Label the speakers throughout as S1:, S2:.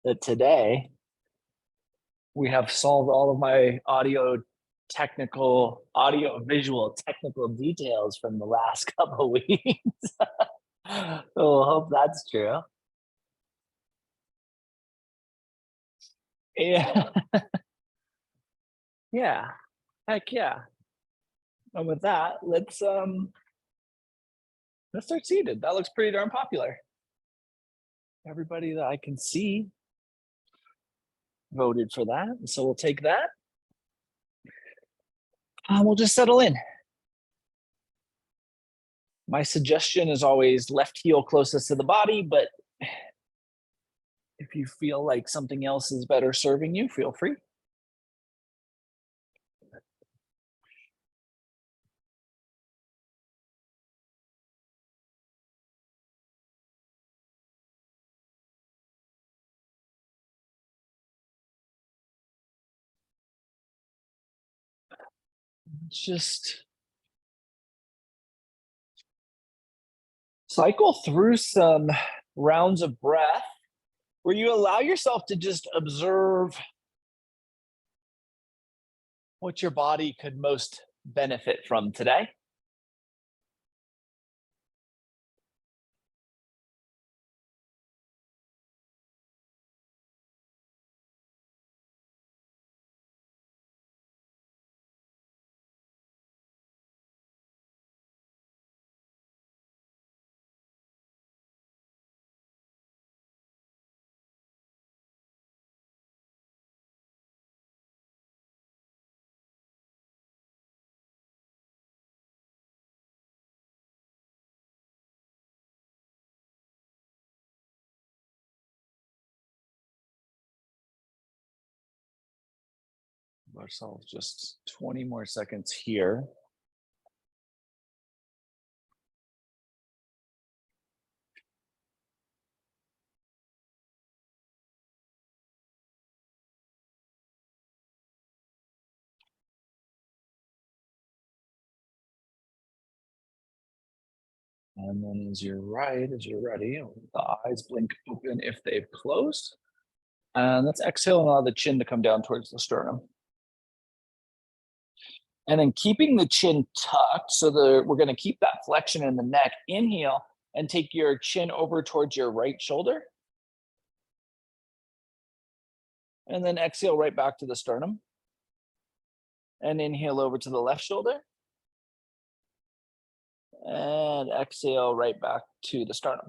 S1: that today we have solved all of my audio visual technical details from the last couple of weeks. So we'll hope that's true. Yeah. Yeah. Heck yeah. And with that, let's start seated. That looks pretty darn popular. Everybody that I can see voted for that. So we'll take that. We'll just settle in. My suggestion is always left heel closest to the body, but if you feel like something else is better serving you, feel free. Just cycle through some rounds of breath where you allow yourself to just observe what your body could most benefit from today. Give ourselves just 20 more seconds here. And then as you're ready, the eyes blink open if they've closed. And let's exhale and allow the chin to come down towards the sternum. And then keeping the chin tucked, so we're going to keep that flexion in the neck. Inhale and take your chin over towards your right shoulder. And then exhale right back to the sternum. And inhale over to the left shoulder. And exhale right back to the sternum.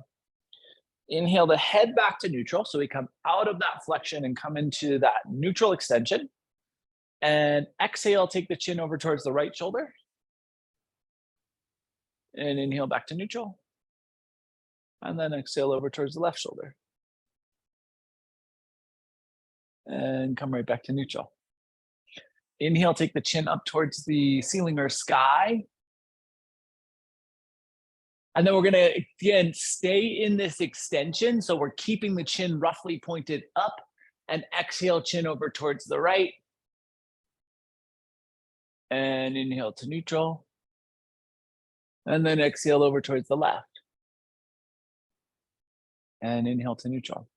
S1: Inhale the head back to neutral. So we come out of that flexion and come into that neutral extension. And exhale, take the chin over towards the right shoulder. And inhale back to neutral. And then exhale over towards the left shoulder. And come right back to neutral. Inhale, take the chin up towards the ceiling or sky. And then we're going to, again, stay in this extension. So we're keeping the chin roughly pointed up, and exhale, chin over towards the right. And inhale to neutral. And then exhale over towards the left. And inhale to neutral.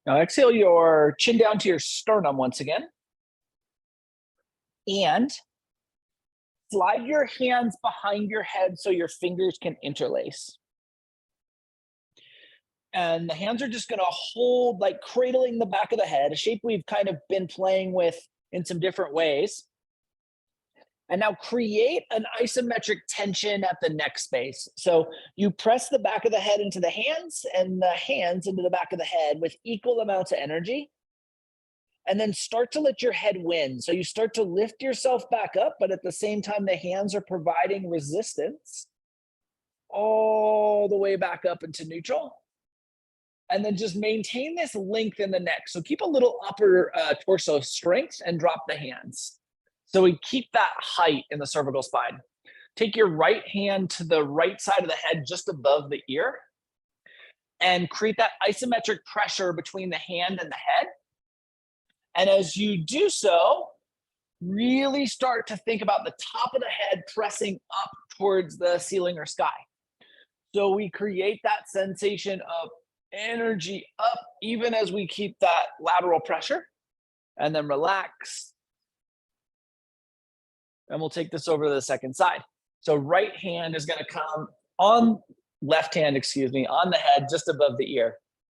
S1: Now exhale your chin down to your sternum once again. And slide your hands behind your head so your fingers can interlace. And the hands are just going to hold, like cradling the back of the head, a shape we've kind of been playing with in some different ways. And now create an isometric tension at the neck space. So you press the back of the head into the hands and the hands into the back of the head with equal amounts of energy. And then start to let your head win. So you start to lift yourself back up, but at the same time, the hands are providing resistance all the way back up into neutral. And then just maintain this length in the neck. So keep a little upper torso strength and drop the hands. So we keep that height in the cervical spine. Take your right hand to the right side of the head, just above the ear, and create that isometric pressure between the hand and the head. And as you do so, really start to think about the top of the head pressing up towards the ceiling or sky. So we create that sensation of energy up, even as we keep that lateral pressure. And then relax. And we'll take this over to the second side. So right hand is going to come on, left hand, excuse me, on the head just above the ear.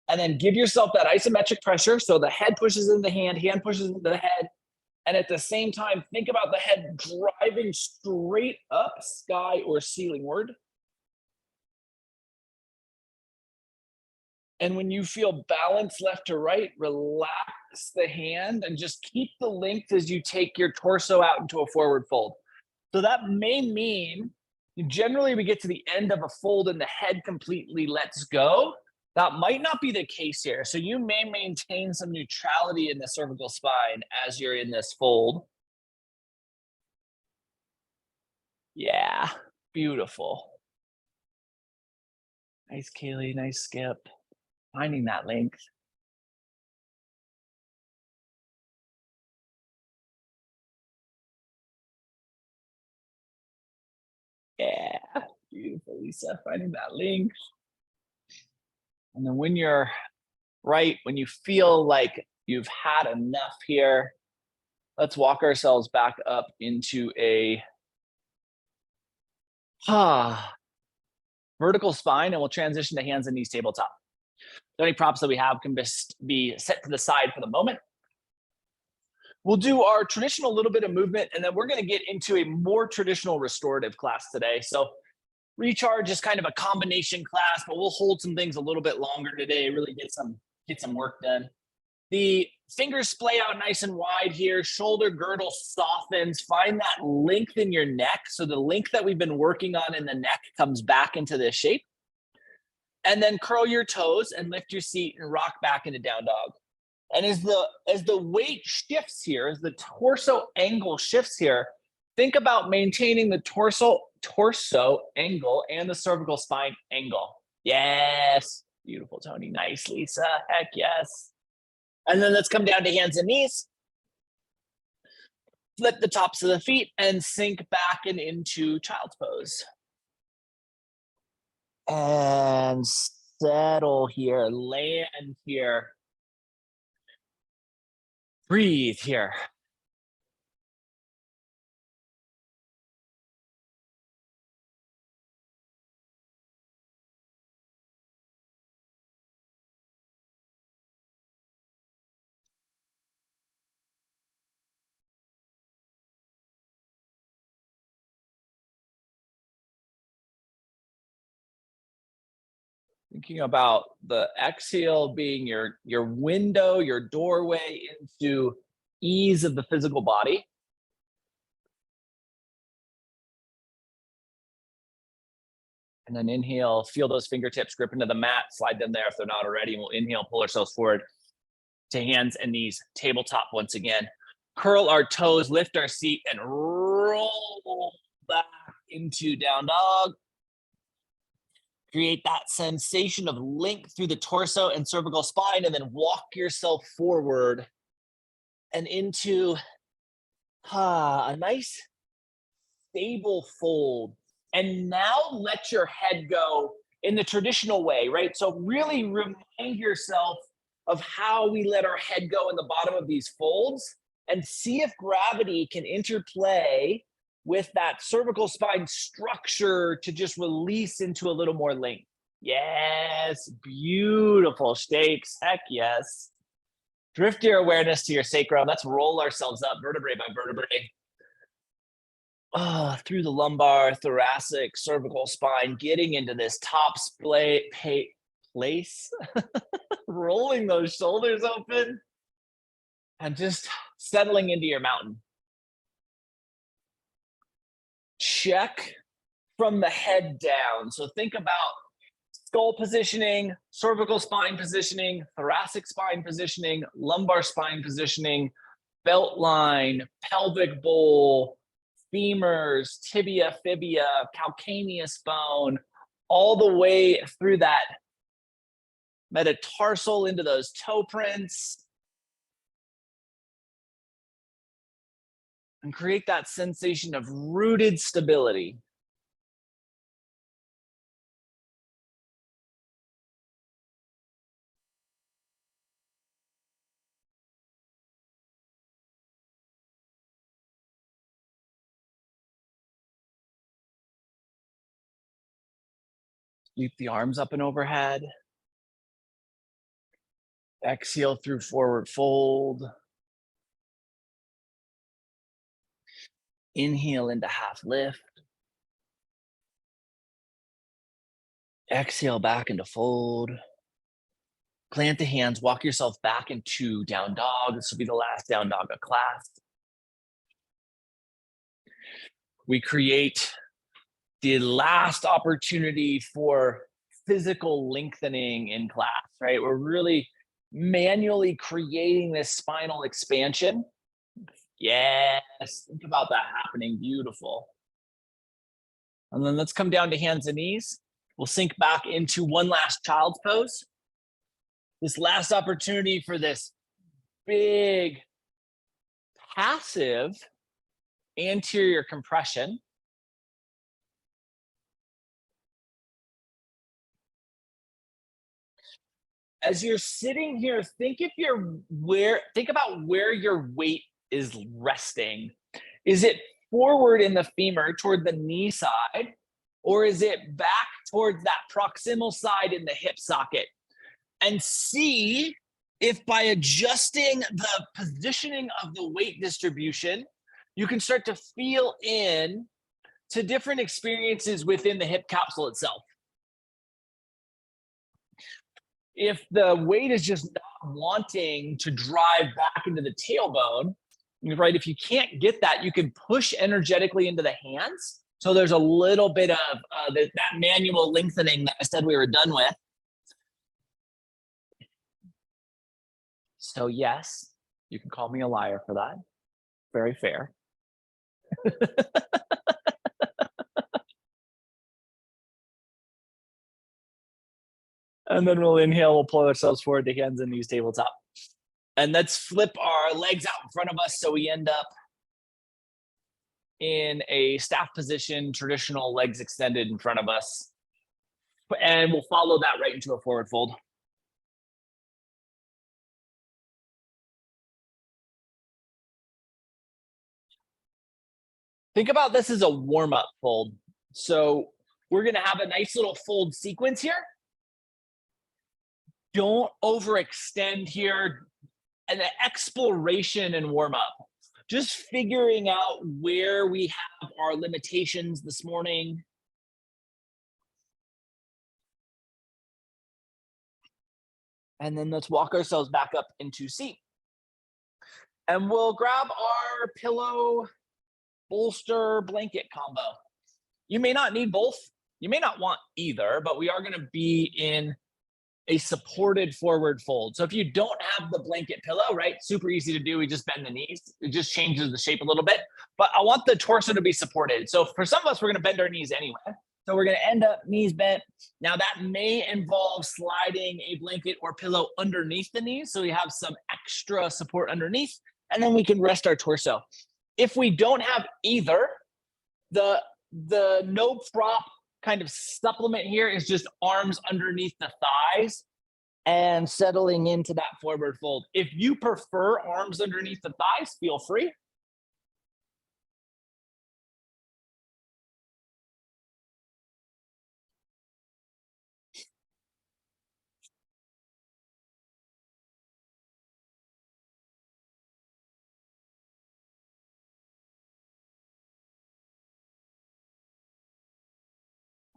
S1: And then give yourself that isometric pressure. So the head pushes into the hand pushes into the head. And at the same time, think about the head driving straight up, sky or ceilingward. And when you feel balance left to right, relax the hand and just keep the length as you take your torso out into a forward fold. So that may mean generally we get to the end of a fold and the head completely lets go. That might not be the case here. So you may maintain some neutrality in the cervical spine as you're in this fold. Yeah, beautiful. Nice, Kaylee, nice skip. Finding that length. Yeah, beautiful, Lisa, finding that length. And then when you're right, when you feel like you've had enough here, let's walk ourselves back up into a vertical spine, and we'll transition to hands and knees tabletop. So any props that we have can be set to the side for the moment. We'll do our traditional little bit of movement, and then we're going to get into a more traditional restorative class today. So recharge is kind of a combination class, but we'll hold some things a little bit longer today, really get some work done. The fingers splay out nice and wide here. Shoulder girdle softens. Find that length in your neck. So the length that we've been working on in the neck comes back into this shape. And then curl your toes and lift your seat and rock back into down dog. And as the weight shifts here, as the torso angle shifts here, think about maintaining the torso angle and the cervical spine angle. Yes. Beautiful, Tony. Nice, Lisa. Heck yes. And then let's come down to hands and knees. Flip the tops of the feet and sink back and into child's pose. And settle here, land here. Breathe here. Thinking about the exhale being your window, your doorway into ease of the physical body. And then inhale, feel those fingertips grip into the mat, slide them there if they're not already. And we'll inhale, pull ourselves forward to hands and knees, tabletop once again. Curl our toes, lift our seat, and roll back into down dog. Create that sensation of length through the torso and cervical spine, and then walk yourself forward and into a nice stable fold. And now let your head go in the traditional way, right? So really remind yourself of how we let our head go in the bottom of these folds and see if gravity can interplay with that cervical spine structure to just release into a little more length. Yes, beautiful shakes. Heck yes. Drift your awareness to your sacrum. Let's roll ourselves up vertebrae by vertebrae. Through the lumbar, thoracic, cervical spine, getting into this top place, rolling those shoulders open, and just settling into your mountain. Check from the head down. So think about skull positioning, cervical spine positioning, thoracic spine positioning, lumbar spine positioning, belt line, pelvic bowl, femurs, tibia, fibia, calcaneus bone, all the way through that metatarsal into those toe prints. And create that sensation of rooted stability. Sweep the arms up and overhead. Exhale through forward fold. Inhale into half lift. Exhale back into fold. Plant the hands, walk yourself back into down dog. This will be the last down dog of class. We create the last opportunity for physical lengthening in class, right? We're really manually creating this spinal expansion. Yes, think about that happening, beautiful. And then let's come down to hands and knees. We'll sink back into one last child's pose. This last opportunity for this big passive anterior compression. As you're sitting here, think about where your weight is resting. Is it forward in the femur toward the knee side, or is it back towards that proximal side in the hip socket? And see if by adjusting the positioning of the weight distribution, you can start to feel in to different experiences within the hip capsule itself. If the weight is just not wanting to drive back into the tailbone, right? If you can't get that, you can push energetically into the hands. So there's a little bit of that manual lengthening that I said we were done with. So yes, you can call me a liar for that. Very fair. And then we'll inhale, we'll pull ourselves forward to hands and knees, tabletop. And let's flip our legs out in front of us so we end up in a staff position, traditional legs extended in front of us. And we'll follow that right into a forward fold. Think about this as a warm-up fold. So we're going to have a nice little fold sequence here. Don't overextend here. And the exploration and warm-up. Just figuring out where we have our limitations this morning. And then let's walk ourselves back up into seat. And we'll grab our pillow, bolster, blanket combo. You may not need both. You may not want either, but we are going to be in a supported forward fold. So if you don't have the blanket pillow, right, super easy to do. We just bend the knees. It just changes the shape a little bit. But I want the torso to be supported. So for some of us, we're going to bend our knees anyway. So we're going to end up knees bent. Now that may involve sliding a blanket or pillow underneath the knees. So we have some extra support underneath, and then we can rest our torso. If we don't have either, the no prop kind of supplement here is just arms underneath the thighs and settling into that forward fold. If you prefer arms underneath the thighs, feel free.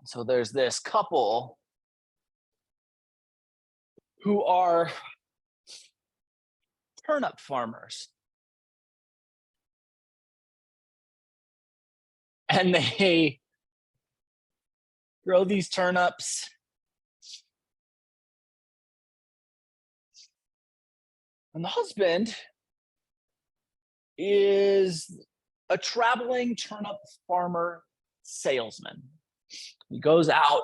S1: So there's this couple who are turnip farmers. And they grow these turnips. And the husband is a traveling turnip farmer salesman. He goes out,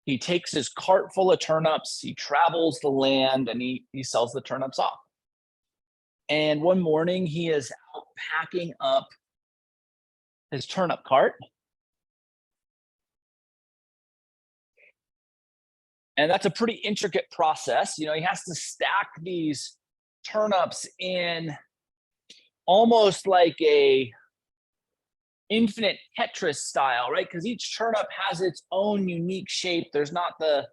S1: he takes his cart full of turnips, he travels the land, and he sells the turnips off. And one morning he is out packing up his turnip cart. And that's a pretty intricate process. You know, he has to stack these turnips in almost like a infinite Tetris style, right? Because each turnip has its own unique shape. There's not the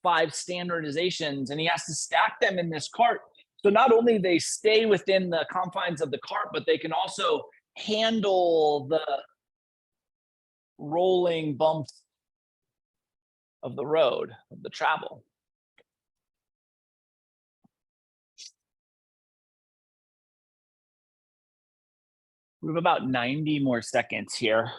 S1: 5 standardizations, and he has to stack them in this cart. So not only they stay within the confines of the cart, but they can also handle the rolling bumps of the road, of the travel. We have about 90 more seconds here.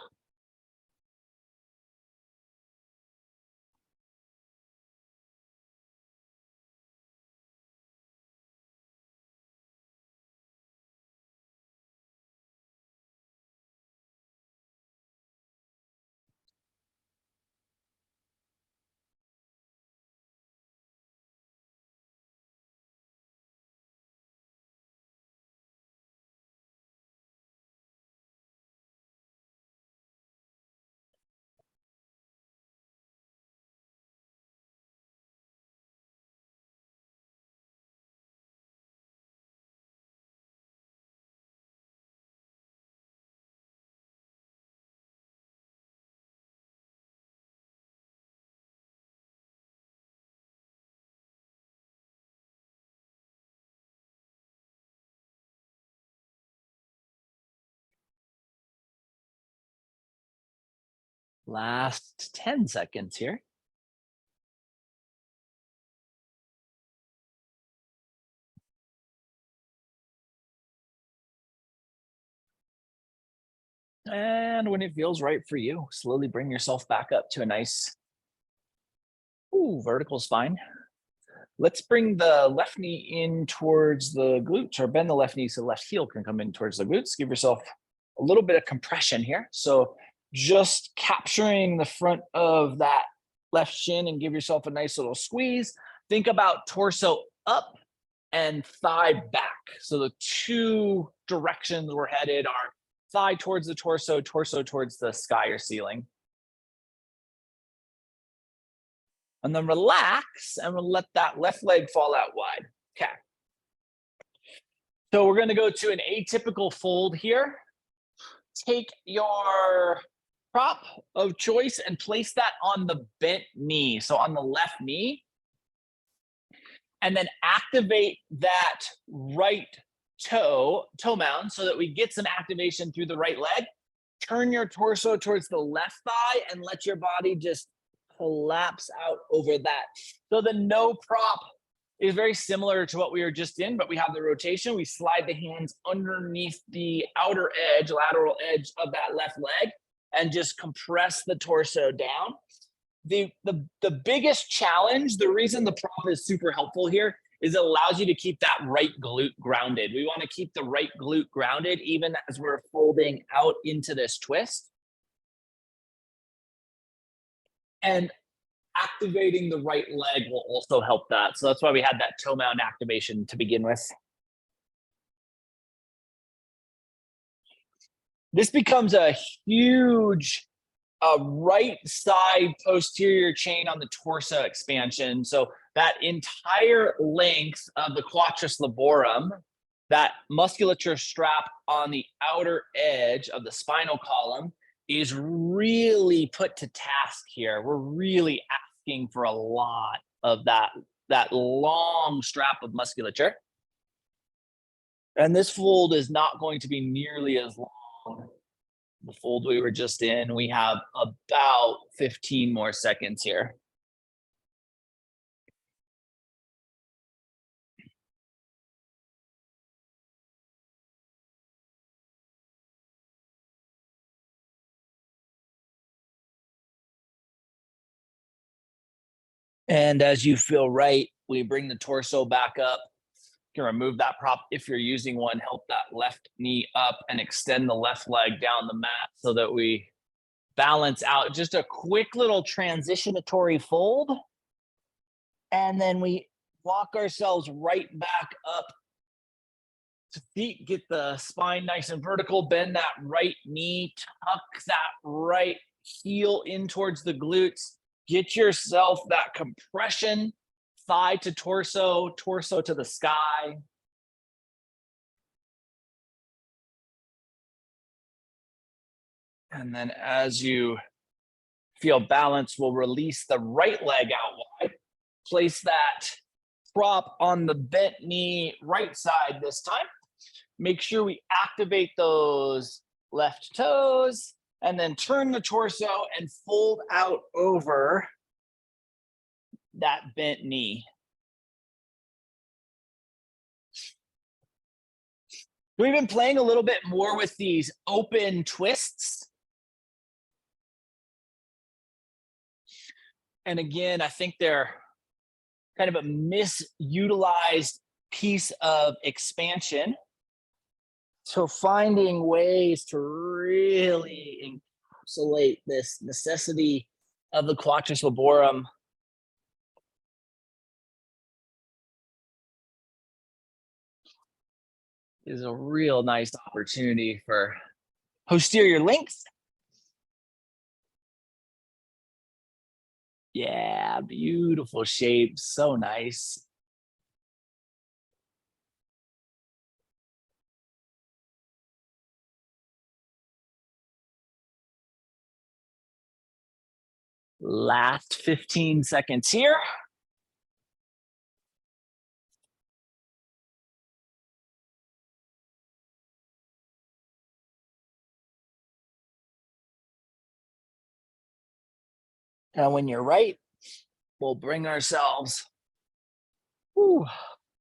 S1: Last 10 seconds here. And when it feels right for you, slowly bring yourself back up to a nice vertical spine. Let's bring the left knee in towards the glutes, or bend the left knee so the left heel can come in towards the glutes. Give yourself a little bit of compression here. So just capturing the front of that left shin and give yourself a nice little squeeze. Think about torso up and thigh back. So the two directions we're headed are thigh towards the torso, torso towards the sky or ceiling. And then relax, and we'll let that left leg fall out wide. Okay. So we're going to go to an atypical fold here. Take your prop of choice and place that on the bent knee, so on the left knee. And then activate that right toe mound so that we get some activation through the right leg. Turn your torso towards the left thigh and let your body just collapse out over that. So the no prop is very similar to what we were just in, but we have the rotation. We slide the hands underneath the outer edge, lateral edge of that left leg, and just compress the torso down. The biggest challenge, the reason the prop is super helpful here, is it allows you to keep that right glute grounded. We want to keep the right glute grounded even as we're folding out into this twist. And activating the right leg will also help that. So that's why we had that toe mound activation to begin with. This becomes a huge right side posterior chain on the torso expansion. So that entire length of the quadratus laborum, that musculature strap on the outer edge of the spinal column, is really put to task here. We're really asking for a lot of that long strap of musculature. And this fold is not going to be nearly as long. The fold we were just in, we have about 15 more seconds here. And as you feel right, we bring the torso back up. You can remove that prop if you're using one, help that left knee up and extend the left leg down the mat so that we balance out. Just a quick little transitionatory fold. And then we walk ourselves right back up to feet, get the spine nice and vertical, bend that right knee, tuck that right heel in towards the glutes, get yourself that compression, thigh to torso, torso to the sky. And then as you feel balanced, we'll release the right leg out wide. Place that prop on the bent knee right side this time. Make sure we activate those left toes and then turn the torso and fold out over that bent knee. We've been playing a little bit more with these open twists. And again, I think they're kind of a misutilized piece of expansion. So finding ways to really encapsulate this necessity of the quadratus laborum is a real nice opportunity for posterior links. Yeah, beautiful shape, so nice. Last 15 seconds here. And when you're right, we'll bring ourselves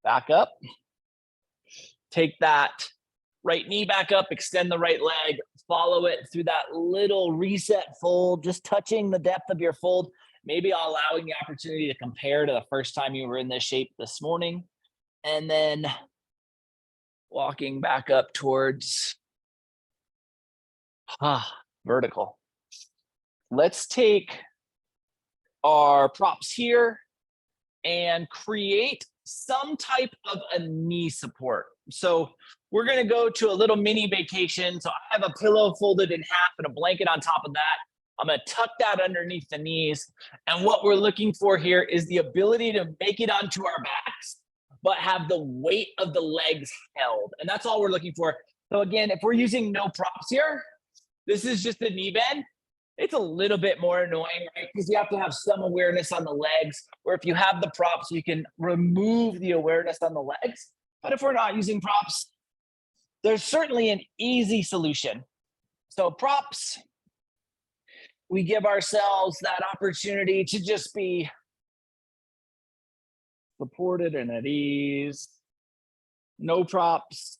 S1: back up. Take that right knee back up, extend the right leg, follow it through that little reset fold, just touching the depth of your fold, maybe allowing the opportunity to compare to the first time you were in this shape this morning. And then walking back up towards vertical. Let's take our props here and create some type of a knee support. So we're going to go to a little mini vacation. So I have a pillow folded in half and a blanket on top of that. I'm going to tuck that underneath the knees. And what we're looking for here is the ability to make it onto our backs, but have the weight of the legs held. And that's all we're looking for. So again, if we're using no props here, this is just a knee bend. It's a little bit more annoying, right? Because you have to have some awareness on the legs, or if you have the props, you can remove the awareness on the legs. But if we're not using props, there's certainly an easy solution. So props, we give ourselves that opportunity to just be supported and at ease. No props.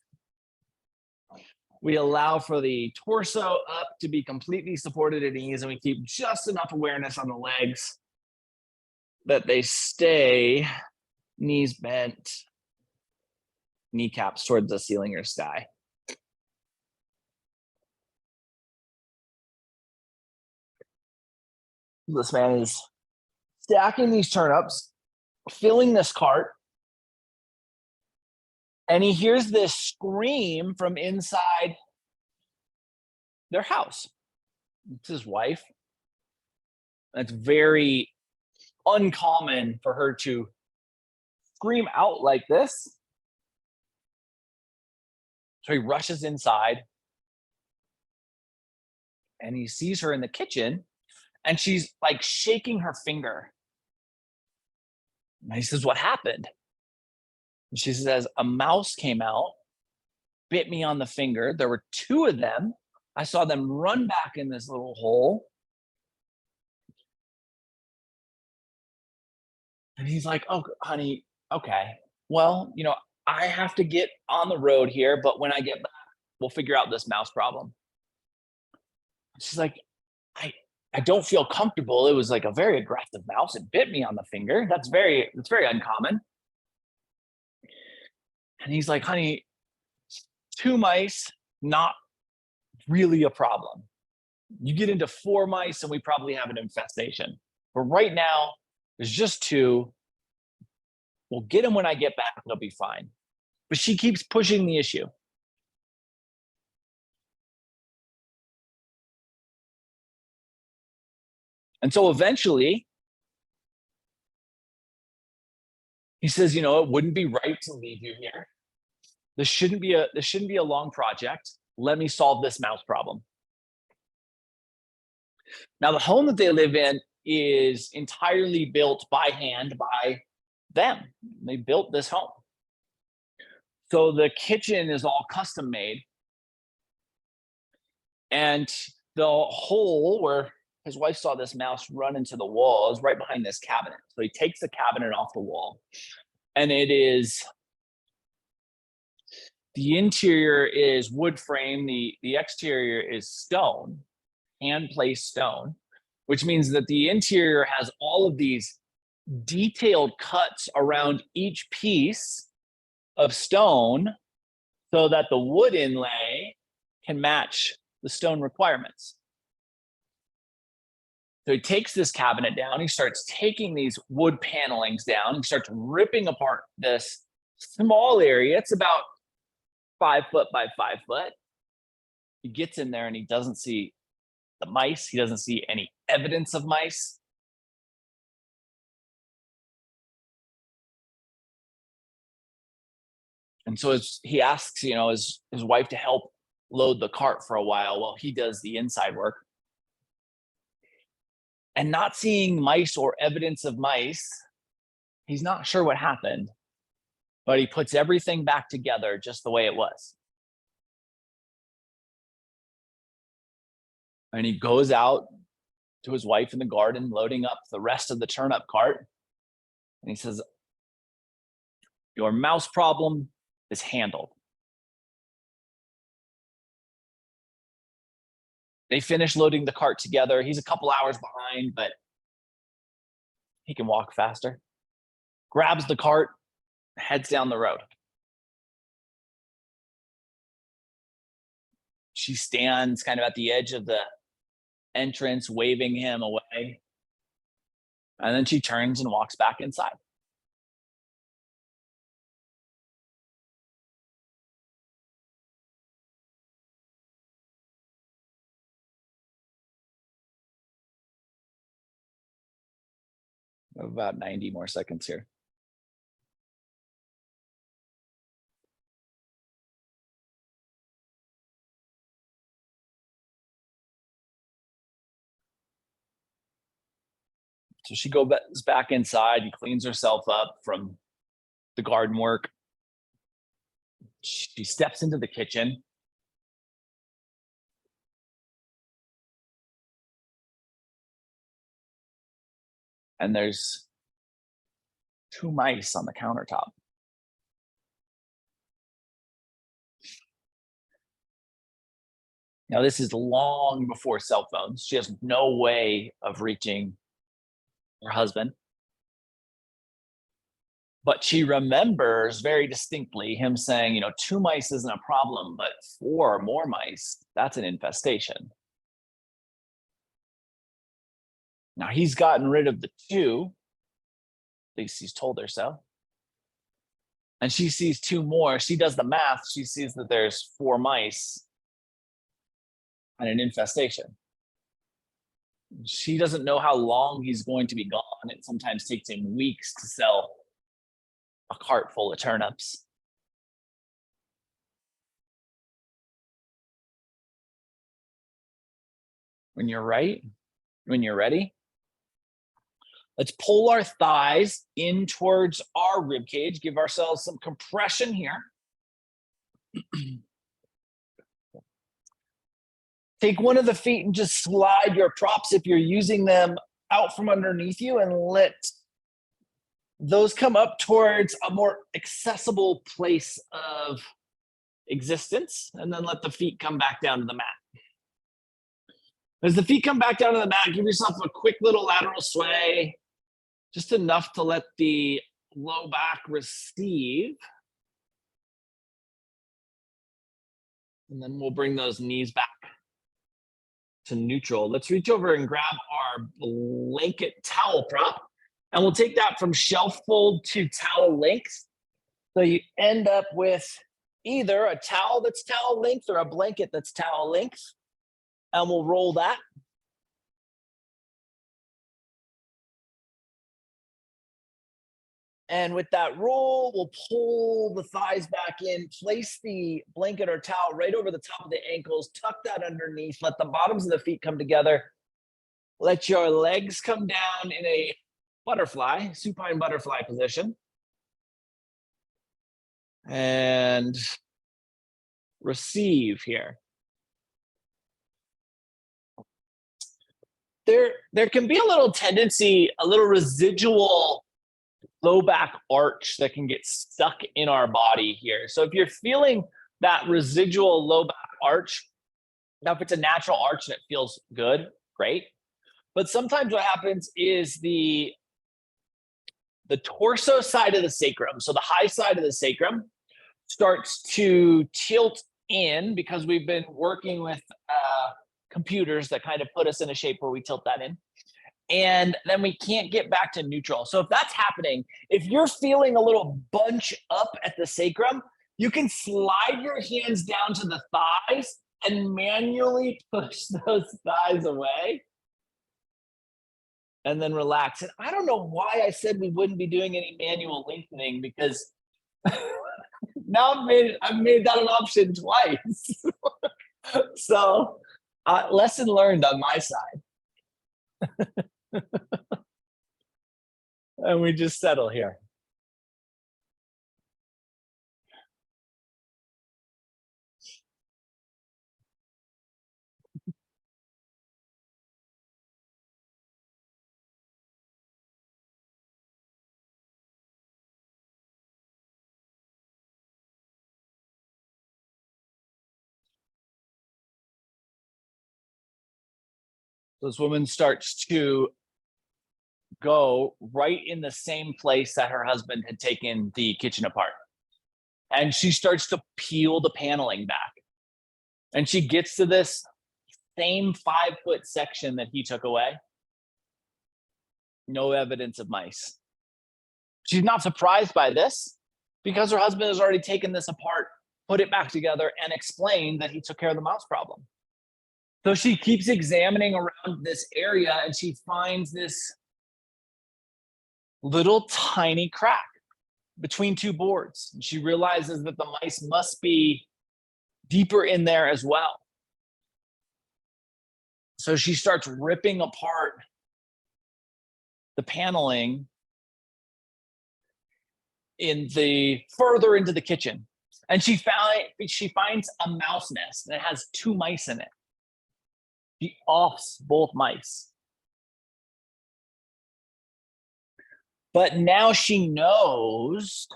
S1: We allow for the torso up to be completely supported at ease, and we keep just enough awareness on the legs that they stay knees bent, kneecaps towards the ceiling or sky. This man is stacking these turnips, filling this cart, and he hears this scream from inside their house. It's his wife. It's very uncommon for her to scream out like this. So he rushes inside and he sees her in the kitchen and she's like shaking her finger. And he says, "What happened?" And she says, "A mouse came out, bit me on the finger. There were two of them. I saw them run back in this little hole." And he's like, "Oh, honey, okay. Well, I have to get on the road here, but when I get back, we'll figure out this mouse problem." She's like, I I don't feel comfortable. It was like a very aggressive mouse. It bit me on the finger. That's very uncommon. And he's like, "Honey, two mice, not really a problem. You get into four mice and we probably have an infestation. But right now, there's just two. We'll get them when I get back. It'll be fine." But she keeps pushing the issue. And so eventually, he says, "It wouldn't be right to leave you here. This shouldn't be a long project. Let me solve this mouse problem." Now, the home that they live in is entirely built by hand by them. They built this home. So the kitchen is all custom made. And the hole where his wife saw this mouse run into the wall is right behind this cabinet. So he takes the cabinet off the wall, and the interior is wood frame, the exterior is stone, hand placed stone, which means that the interior has all of these detailed cuts around each piece of stone so that the wood inlay can match the stone requirements. So he takes this cabinet down, he starts taking these wood panelings down, he starts ripping apart this small area. It's about 5 foot by 5 foot. He gets in there and he doesn't see the mice. He doesn't see any evidence of mice. And so he asks, his wife to help load the cart for a while he does the inside work. And not seeing mice or evidence of mice, he's not sure what happened, but he puts everything back together just the way it was. And he goes out to his wife in the garden, loading up the rest of the turnip cart. And he says, "Your mouse problem is handled." They finish loading the cart together. He's a couple hours behind, but he can walk faster. Grabs the cart, heads down the road. She stands kind of at the edge of the entrance, waving him away. And then she turns and walks back inside. About 90 more seconds here. So she goes back inside and cleans herself up from the garden work. She steps into the kitchen. And there's 2 mice on the countertop. Now, this is long before cell phones. She has no way of reaching her husband. But she remembers very distinctly him saying, 2 mice isn't a problem, but 4 or more mice, that's an infestation. Now, he's gotten rid of the 2, at least he's told her so. And she sees 2 more. She does the math. She sees that there's 4 mice and an infestation. She doesn't know how long he's going to be gone. It sometimes takes him weeks to sell a cart full of turnips. When you're ready, let's pull our thighs in towards our rib cage. Give ourselves some compression here. Take one of the feet and just slide your props, if you're using them, out from underneath you, and let those come up towards a more accessible place of existence. And then let the feet come back down to the mat. As the feet come back down to the mat, give yourself a quick little lateral sway, just enough to let the low back receive. And then we'll bring those knees back to neutral. Let's reach over and grab our blanket towel prop, and we'll take that from shelf fold to towel length. So you end up with either a towel that's towel length or a blanket that's towel length, and we'll roll that. And with that roll, we'll pull the thighs back in, place the blanket or towel right over the top of the ankles, tuck that underneath, let the bottoms of the feet come together, Let your legs come down in a butterfly, supine butterfly position. And receive here. There can be a little tendency, a little residual low back arch that can get stuck in our body here. So if you're feeling that residual low back arch, now if it's a natural arch and it feels good, great. But sometimes what happens is the torso side of the sacrum, so the high side of the sacrum, starts to tilt in because we've been working with computers that kind of put us in a shape where we tilt that in. And then we can't get back to neutral. So if that's happening, if you're feeling a little bunch up at the sacrum, you can slide your hands down to the thighs and manually push those thighs away and then relax. And I don't know why I said we wouldn't be doing any manual lengthening, because now I've made that an option twice. So lesson learned on my side. And we just settle here. This woman starts to go right in the same place that her husband had taken the kitchen apart. And she starts to peel the paneling back. And she gets to this same 5-foot section that he took away. No evidence of mice. She's not surprised by this because her husband has already taken this apart, put it back together, and explained that he took care of the mouse problem. So she keeps examining around this area and she finds this little tiny crack between two boards. And she realizes that the mice must be deeper in there as well. So she starts ripping apart the paneling further into the kitchen. And she finds a mouse nest that has 2 mice in it. She offs both mice. But now she knows,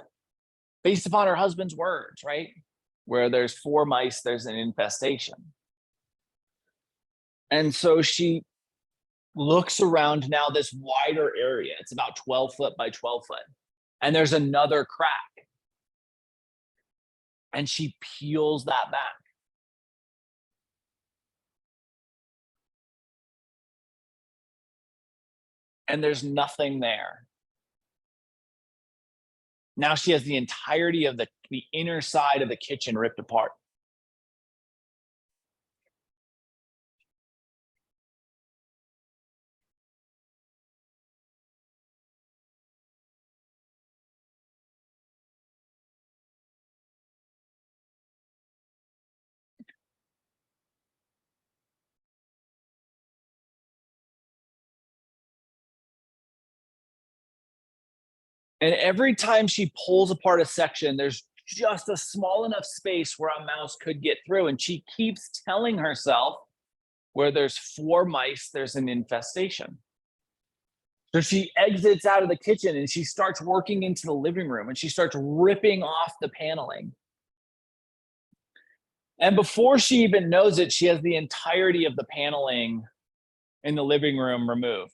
S1: based upon her husband's words, right? Where there's 4 mice, there's an infestation. And so she looks around now this wider area. It's about 12 foot by 12 foot. And there's another crack. And she peels that back. And there's nothing there. Now she has the entirety of the inner side of the kitchen ripped apart. And every time she pulls apart a section, there's just a small enough space where a mouse could get through. And she keeps telling herself, where there's 4 mice, there's an infestation. So she exits out of the kitchen and she starts working into the living room and she starts ripping off the paneling. And before she even knows it, she has the entirety of the paneling in the living room removed.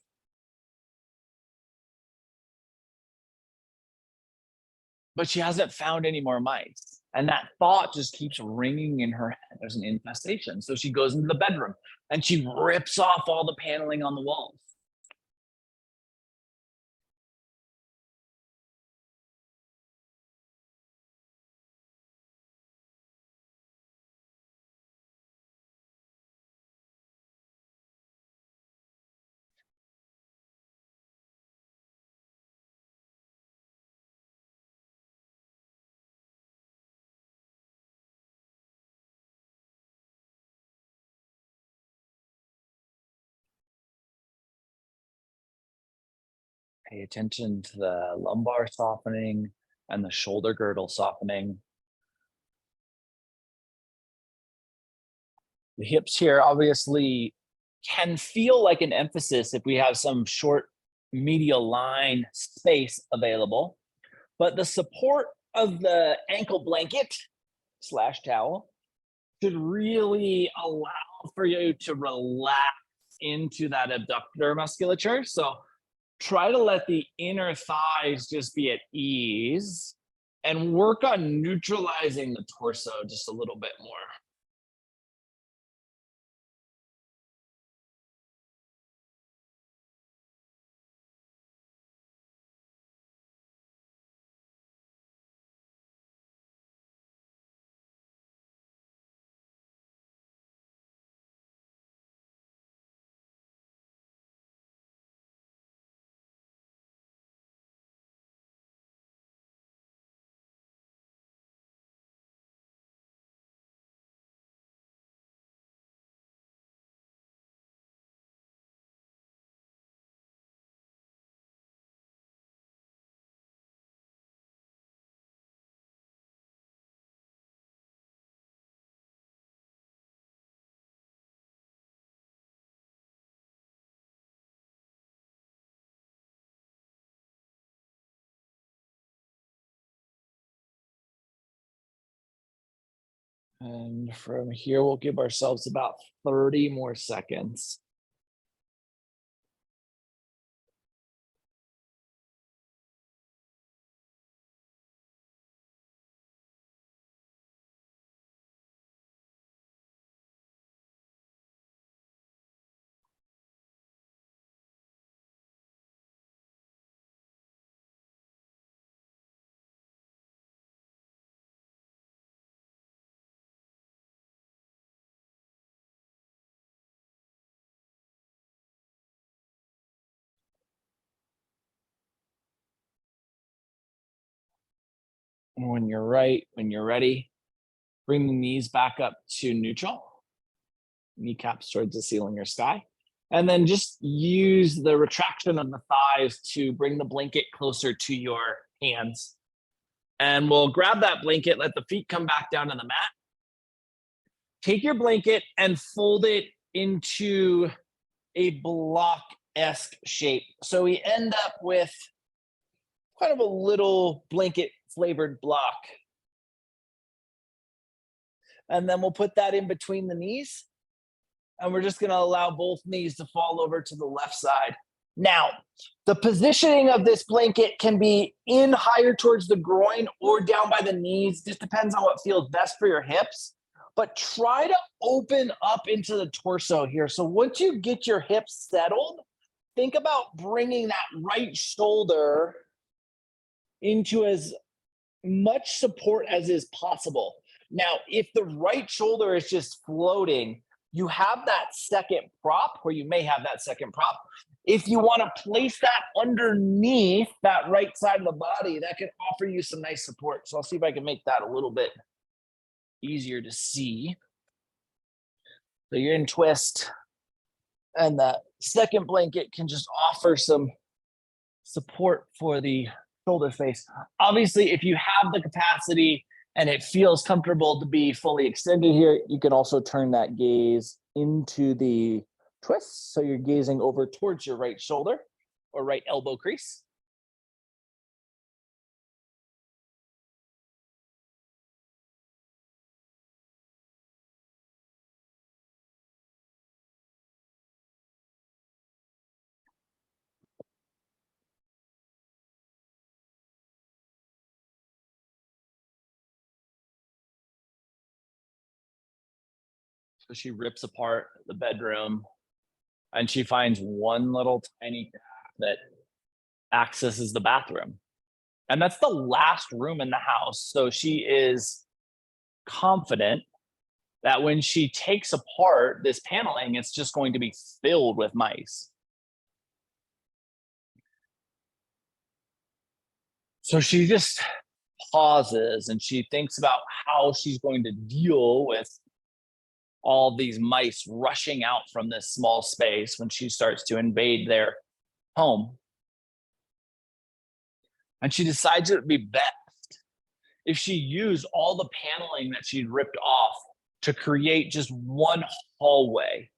S1: But she hasn't found any more mice. And that thought just keeps ringing in her head. There's an infestation. So she goes into the bedroom and she rips off all the paneling on the walls. Pay attention to the lumbar softening and the shoulder girdle softening. The hips here obviously can feel like an emphasis if we have some short medial line space available, but the support of the ankle blanket slash towel should really allow for you to relax into that abductor musculature. So try to let the inner thighs just be at ease and work on neutralizing the torso just a little bit more. And from here, we'll give ourselves about 30 more seconds. And when you're ready, bring the knees back up to neutral, kneecaps towards the ceiling or sky. And then just use the retraction of the thighs to bring the blanket closer to your hands. And we'll grab that blanket, let the feet come back down to the mat. Take your blanket and fold it into a block-esque shape. So we end up with kind of a little blanket flavored block. And then we'll put that in between the knees. And we're just going to allow both knees to fall over to the left side. Now, the positioning of this blanket can be in higher towards the groin or down by the knees. Just depends on what feels best for your hips. But try to open up into the torso here. So once you get your hips settled, think about bringing that right shoulder into as much support as is possible. Now, if the right shoulder is just floating, you have that second prop, or you may have that second prop. If you want to place that underneath that right side of the body, that can offer you some nice support. So I'll see if I can make that a little bit easier to see. So you're in twist, and the second blanket can just offer some support for the shoulder space. Obviously, if you have the capacity and it feels comfortable to be fully extended here, you can also turn that gaze into the twist. So you're gazing over towards your right shoulder or right elbow crease. So she rips apart the bedroom and she finds one little tiny gap that accesses the bathroom. And that's the last room in the house. So she is confident that when she takes apart this paneling, it's just going to be filled with mice. So she just pauses and she thinks about how she's going to deal with all these mice rushing out from this small space when she starts to invade their home. And she decides it would be best if she used all the paneling that she'd ripped off to create just one hallway.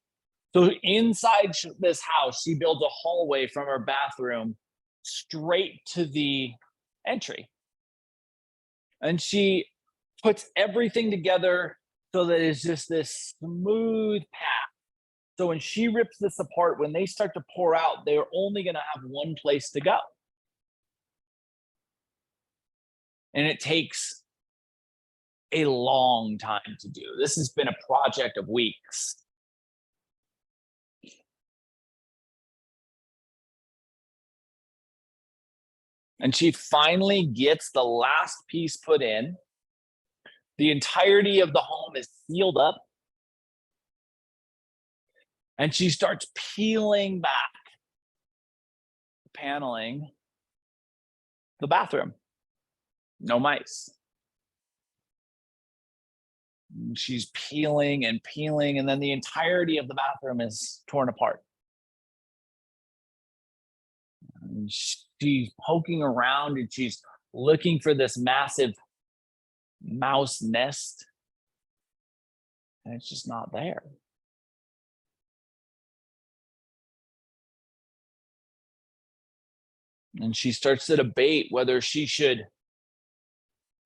S1: So inside this house, she builds a hallway from her bathroom straight to the entry. And she puts everything together so that it's just this smooth path. So when she rips this apart, when they start to pour out, they're only going to have one place to go. And it takes a long time to do. This has been a project of weeks. And she finally gets the last piece put in. The entirety of the home is sealed up. And she starts peeling back the paneling, the bathroom. No mice. She's peeling and peeling, and then the entirety of the bathroom is torn apart. And she's poking around and she's looking for this massive mouse nest, and it's just not there. And she starts to debate whether she should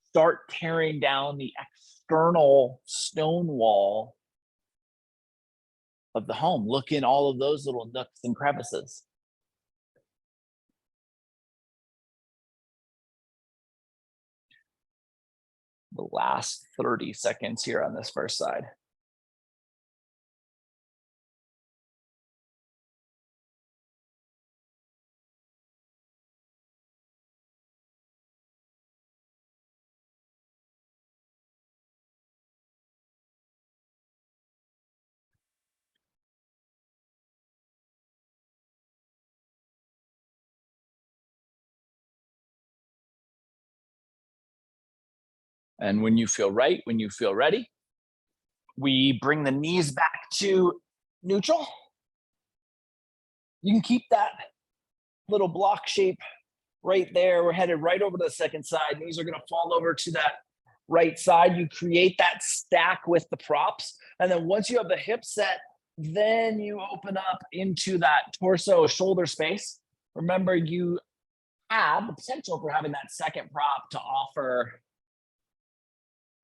S1: start tearing down the external stone wall of the home. Look in all of those little nooks and crevices. The last 30 seconds here on this first side. And when you feel right, when you feel ready, we bring the knees back to neutral. You can keep that little block shape right there. We're headed right over to the second side. Knees are going to fall over to that right side. You create that stack with the props. And then once you have the hip set, then you open up into that torso shoulder space. Remember, you have the potential for having that second prop to offer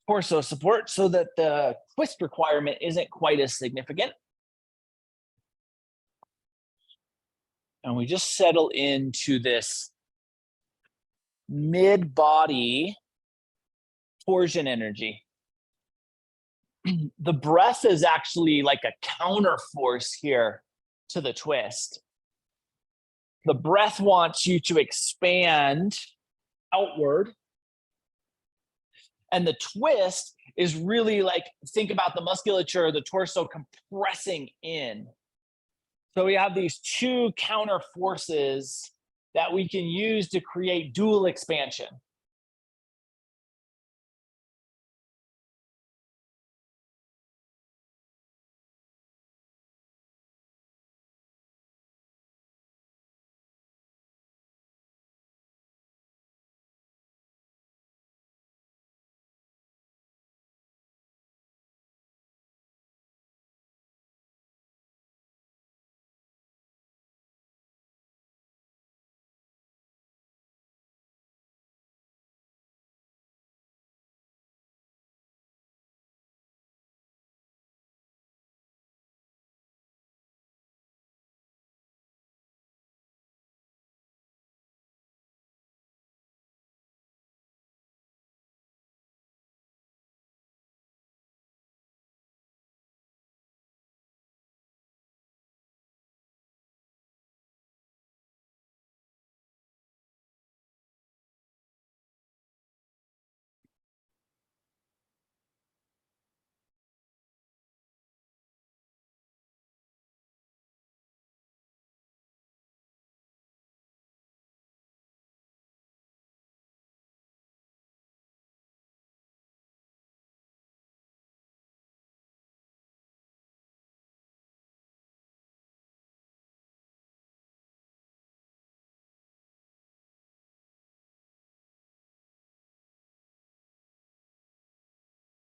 S1: torso support so that the twist requirement isn't quite as significant. And we just settle into this mid-body torsion energy. The breath is actually like a counter force here to the twist. The breath wants you to expand outward. And the twist is really like, think about the musculature, the torso compressing in. So we have these two counter forces that we can use to create dual expansion.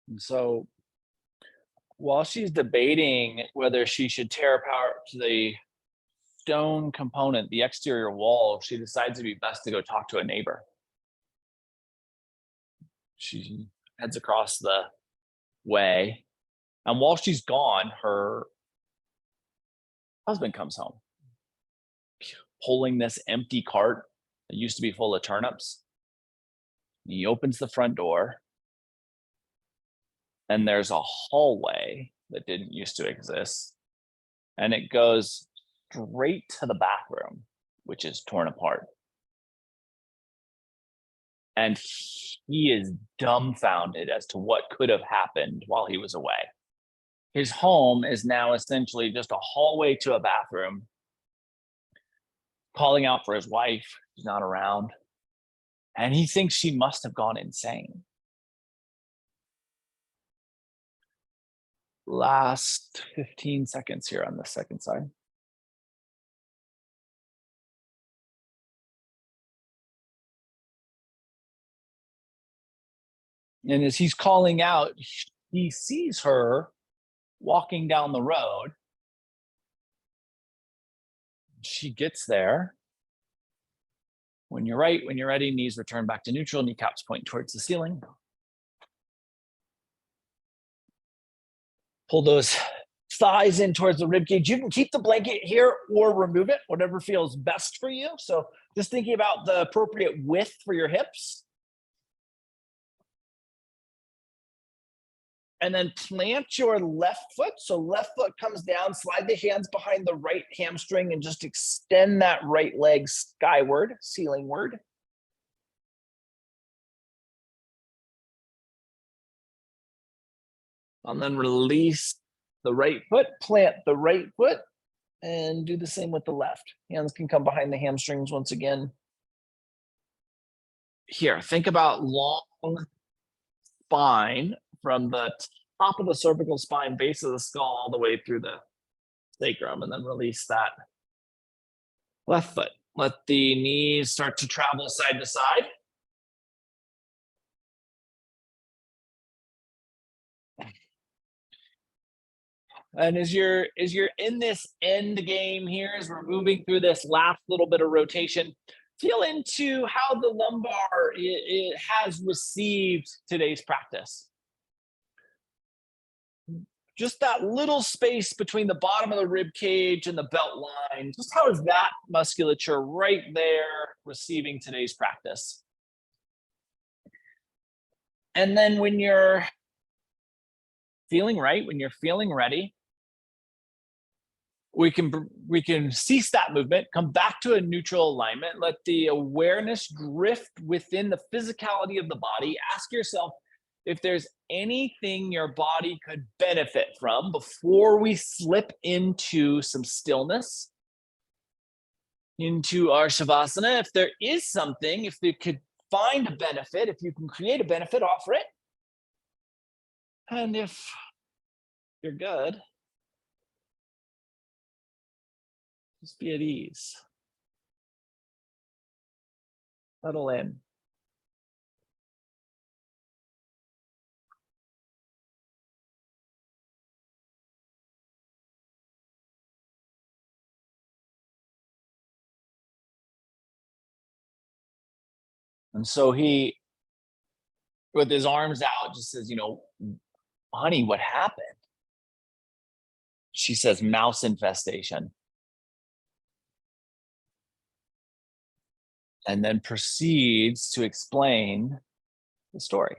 S1: And so while she's debating whether she should tear apart the stone component, the exterior wall, she decides it'd be best to go talk to a neighbor. She heads across the way, and while she's gone, her husband comes home, pulling this empty cart that used to be full of turnips. He opens the front door, and there's a hallway that didn't used to exist, and it goes straight to the bathroom, which is torn apart. And he is dumbfounded as to what could have happened while he was away. His home is now essentially just a hallway to a bathroom, calling out for his wife. She's not around. And he thinks she must have gone insane. Last 15 seconds here on the second side. And as he's calling out, he sees her walking down the road. She gets there. When you're right, when you're ready, knees return back to neutral, kneecaps point towards the ceiling. Pull those thighs in towards the rib cage. You can keep the blanket here or remove it, whatever feels best for you. So just thinking about the appropriate width for your hips. And then plant your left foot. So left foot comes down, slide the hands behind the right hamstring and just extend that right leg skyward, ceilingward. And then release the right foot, plant the right foot, and do the same with the left. Hands can come behind the hamstrings once again. Here, think about long spine from the top of the cervical spine, base of the skull, all the way through the sacrum, and then release that left foot. Let the knees start to travel side to side. And as you're in this end game here, as we're moving through this last little bit of rotation, feel into how the lumbar it has received today's practice. Just that little space between the bottom of the rib cage and the belt line. Just how is that musculature right there receiving today's practice? And then when you're feeling right, when you're feeling ready, we can cease that movement, come back to a neutral alignment, let the awareness drift within the physicality of the body. Ask yourself if there's anything your body could benefit from before we slip into some stillness, into our shavasana. If there is something, if you could find a benefit, if you can create a benefit, offer it. And if you're good, just be at ease. Settle in. And so he, with his arms out, just says, honey, what happened? She says, mouse infestation. And then proceeds to explain the story.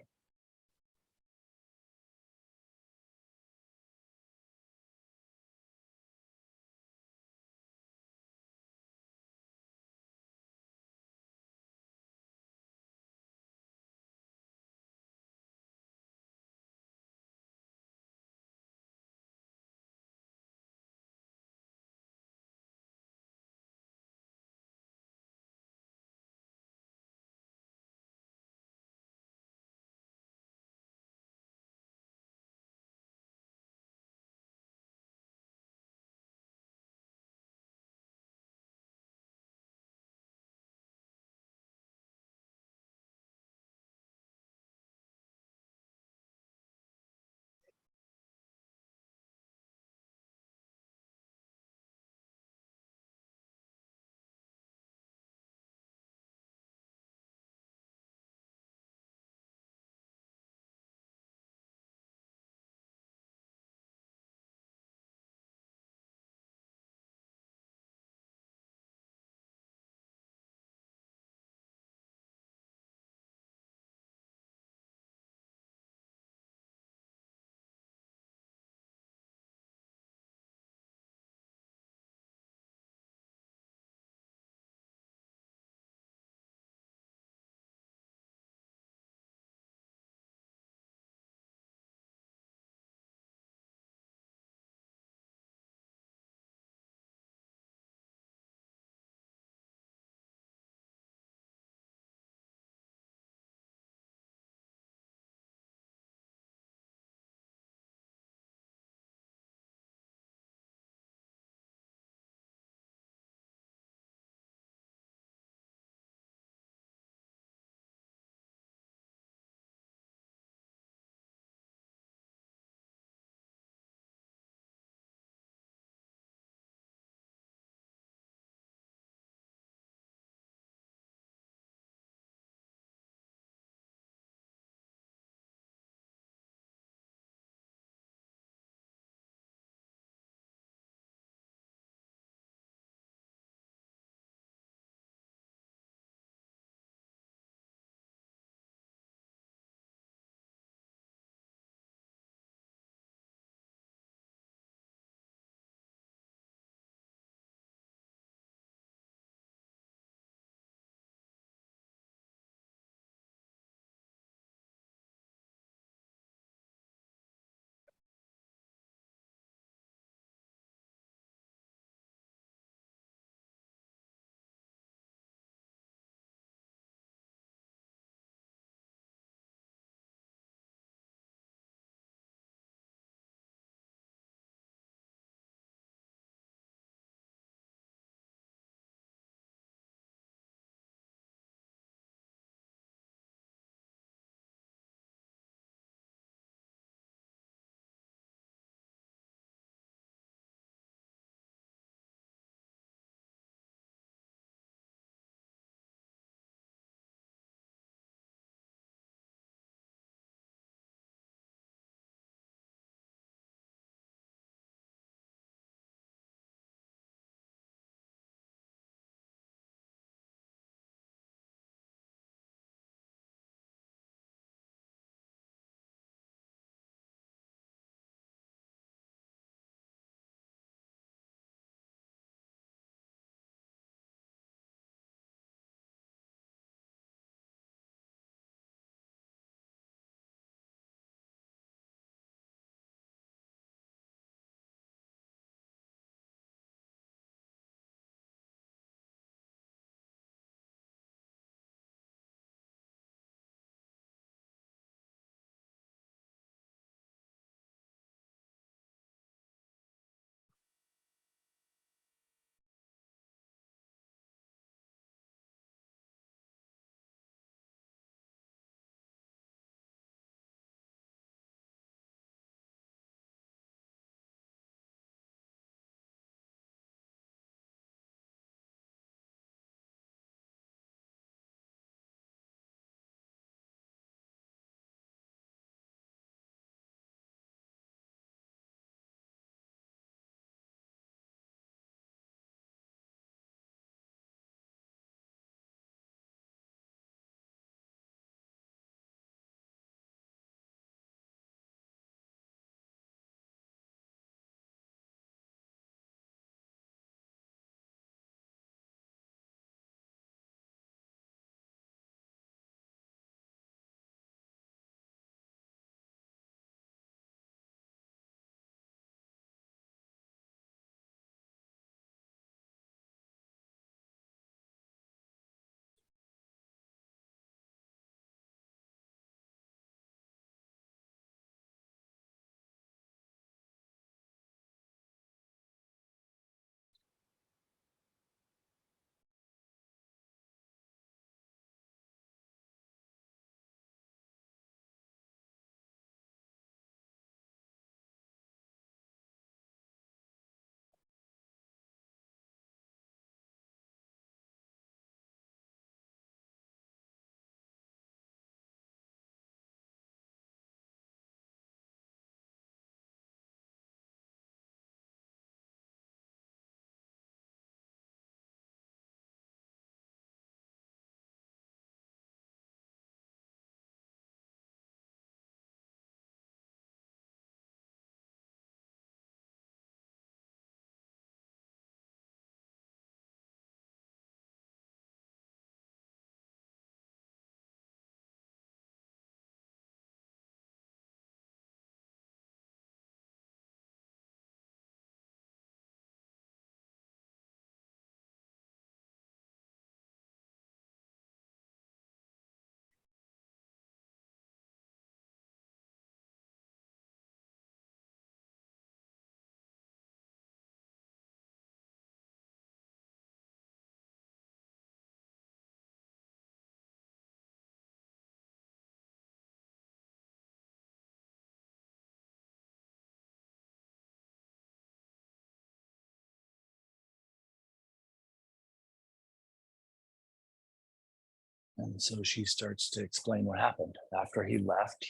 S1: And so she starts to explain what happened. After he left,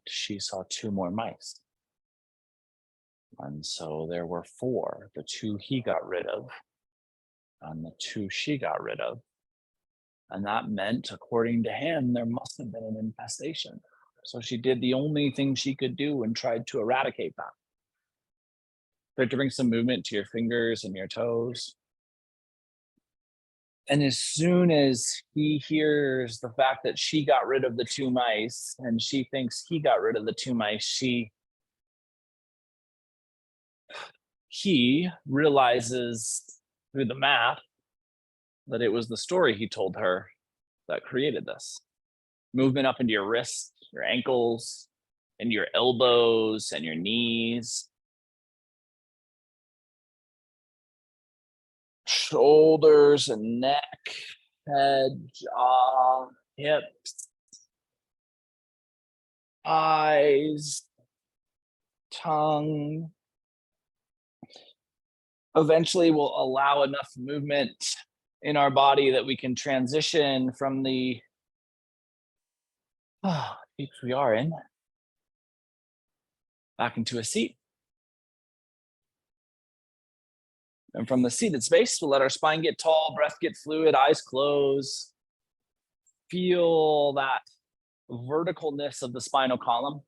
S1: she saw 2 more mice. And so there were 4, the 2 he got rid of, and the 2 she got rid of. And that meant, according to him, there must have been an infestation. So she did the only thing she could do and tried to eradicate that. Start to bring some movement to your fingers and your toes. And as soon as he hears the fact that she got rid of the 2 mice and she thinks he got rid of the 2 mice, he realizes through the math that it was the story he told her that created this. Movement up into your wrists, your ankles, and your elbows and your knees. Shoulders and neck, head, jaw, hips, eyes, tongue. Eventually, we'll allow enough movement in our body that we can transition from the seats we are in back into a seat. And from the seated space, we'll let our spine get tall, breath get fluid, eyes close. Feel that verticalness of the spinal column.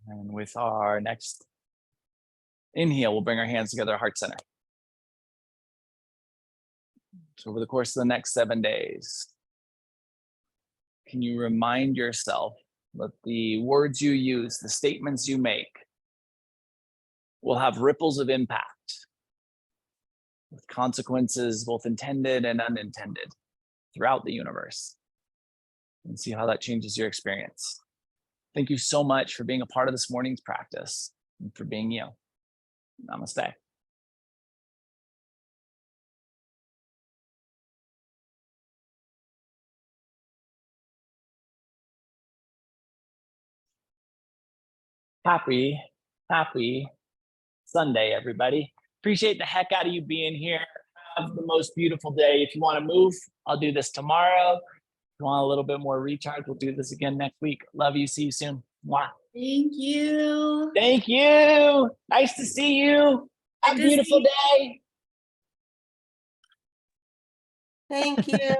S1: And with our next inhale, we'll bring our hands together, heart center. So over the course of the next 7 days, can you remind yourself that the words you use, the statements you make, will have ripples of impact with consequences both intended and unintended throughout the universe, and see how that changes your experience. Thank you so much for being a part of this morning's practice and for being you. Namaste. Happy Sunday, everybody. Appreciate the heck out of you being here. Have the most beautiful day. If you want to move, I'll do this tomorrow. If you want a little bit more recharge, we'll do this again next week. Love you. See you soon. Mwah.
S2: Thank you.
S1: Thank you. Nice to see you. Have a beautiful day.
S2: Thank you.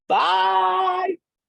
S1: Bye.